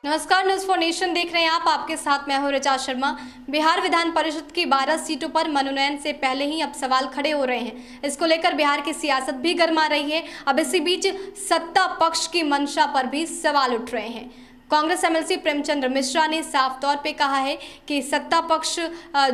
नमस्कार, news for nation देख रहे हैं आप। आपके साथ मैं हूं ऋचा शर्मा। बिहार विधान परिषद की 12 सीटों पर मनोनयन से पहले ही अब सवाल खड़े हो रहे हैं। इसको लेकर बिहार की सियासत भी गर्मा रही है। अब इसी बीच सत्ता पक्ष की मंशा पर भी सवाल उठ रहे हैं। कांग्रेस एमएलसी प्रेमचंद मिश्रा ने साफ तौर पे कहा है कि सत्ता पक्ष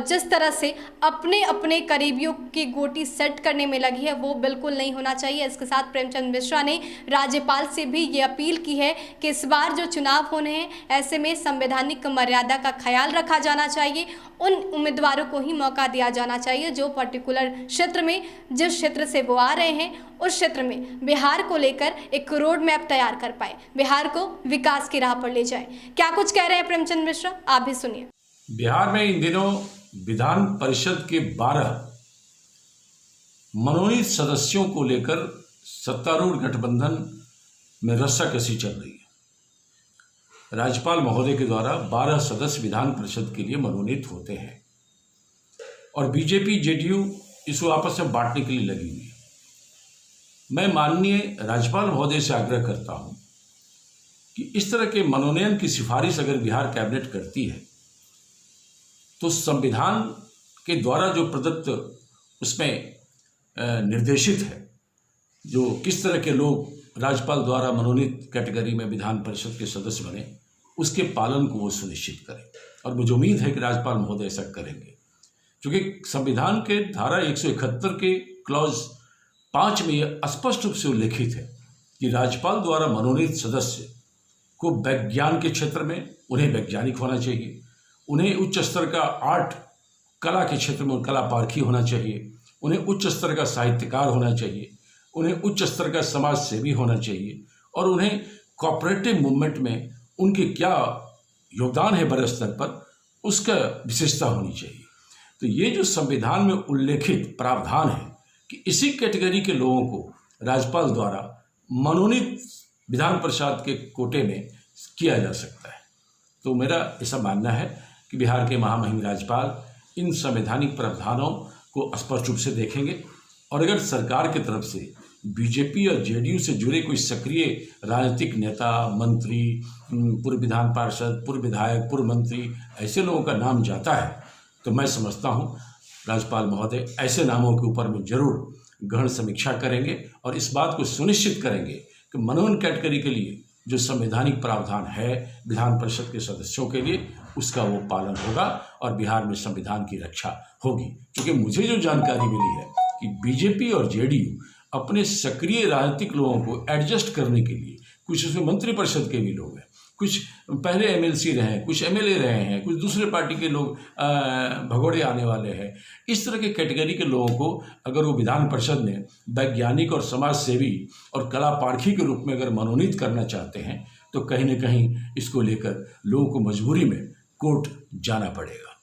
जिस तरह से अपने अपने करीबियों की गोटी सेट करने में लगी है वो बिल्कुल नहीं होना चाहिए। इसके साथ प्रेमचंद मिश्रा ने राज्यपाल से भी ये अपील की है कि इस बार जो चुनाव होने हैं ऐसे में संवैधानिक मर्यादा का ख्याल रखा जाना चाहिए। उन उम्मीदवारों को ही मौका दिया जाना चाहिए जो पर्टिकुलर क्षेत्र में, जिस क्षेत्र से वो आ रहे हैं उस क्षेत्र में बिहार को लेकर एक रोड मैप तैयार कर पाए, बिहार को विकास की राह पर ले जाए। क्या कुछ कह रहे हैं प्रेमचंद मिश्रा, आप भी सुनिए। बिहार में इन दिनों विधान परिषद के 12 मनोनीत सदस्यों को लेकर सत्तारूढ़ गठबंधन में रस्साकसी चल रही है। राज्यपाल महोदय के द्वारा 12 सदस्य विधान परिषद के लिए मनोनीत होते हैं और बीजेपी जेडीयू इसको आपस में बांटने के लिए लगी हुई है। मैं माननीय राज्यपाल महोदय से आग्रह करता हूं कि इस तरह के मनोनयन की सिफारिश अगर बिहार कैबिनेट करती है तो संविधान के द्वारा जो प्रदत्त उसमें निर्देशित है, जो किस तरह के लोग राज्यपाल द्वारा मनोनीत कैटेगरी में विधान परिषद के सदस्य बने, उसके पालन को वो सुनिश्चित करें। और मुझे उम्मीद है कि राज्यपाल महोदय ऐसा करेंगे, क्योंकि संविधान के धारा 171 के क्लॉज 5 में यह स्पष्ट रूप से उल्लेखित है कि राज्यपाल द्वारा मनोनीत सदस्य को विज्ञान के क्षेत्र में उन्हें वैज्ञानिक होना चाहिए, उन्हें उच्च स्तर का आर्ट कला के क्षेत्र में कला पारखी होना चाहिए, उन्हें उच्च स्तर का साहित्यकार होना चाहिए, उन्हें उच्च स्तर का समाज सेवी होना चाहिए और उन्हें कोऑपरेटिव मूवमेंट में उनके क्या योगदान है बड़े स्तर पर उसका विशेषता होनी चाहिए। तो ये जो संविधान में उल्लेखित प्रावधान है कि इसी कैटेगरी के लोगों को राज्यपाल द्वारा मनोनीत विधान परिषद के कोटे में किया जा सकता है। तो मेरा ऐसा मानना है कि बिहार के महामहिम राज्यपाल इन संवैधानिक प्रावधानों को स्पष्ट रूप से देखेंगे और अगर सरकार की तरफ से बीजेपी और जेडीयू से जुड़े कोई सक्रिय राजनीतिक नेता, मंत्री, पूर्व विधान पार्षद, पूर्व विधायक, पूर्व मंत्री, ऐसे लोगों का नाम जाता है तो मैं समझता हूँ राज्यपाल महोदय ऐसे नामों के ऊपर में जरूर गहन समीक्षा करेंगे और इस बात को सुनिश्चित करेंगे कि मनोनयन कैटेगरी के लिए जो संवैधानिक प्रावधान है विधान परिषद के सदस्यों के लिए उसका वो पालन होगा और बिहार में संविधान की रक्षा होगी। क्योंकि मुझे जो जानकारी मिली है कि बीजेपी और जेडीयू अपने सक्रिय राजनीतिक लोगों को एडजस्ट करने के लिए, कुछ उसमें मंत्री परिषद के भी लोग हैं, कुछ पहले एमएलसी रहे हैं, कुछ एमएलए रहे हैं, कुछ दूसरे पार्टी के लोग भगोड़े आने वाले हैं, इस तरह के कैटेगरी के लोगों को अगर वो विधान परिषद में वैज्ञानिक और समाज सेवी और कला पारखी के रूप में अगर मनोनीत करना चाहते हैं तो कहीं न कहीं इसको लेकर लोगों को मजबूरी में कोर्ट जाना पड़ेगा।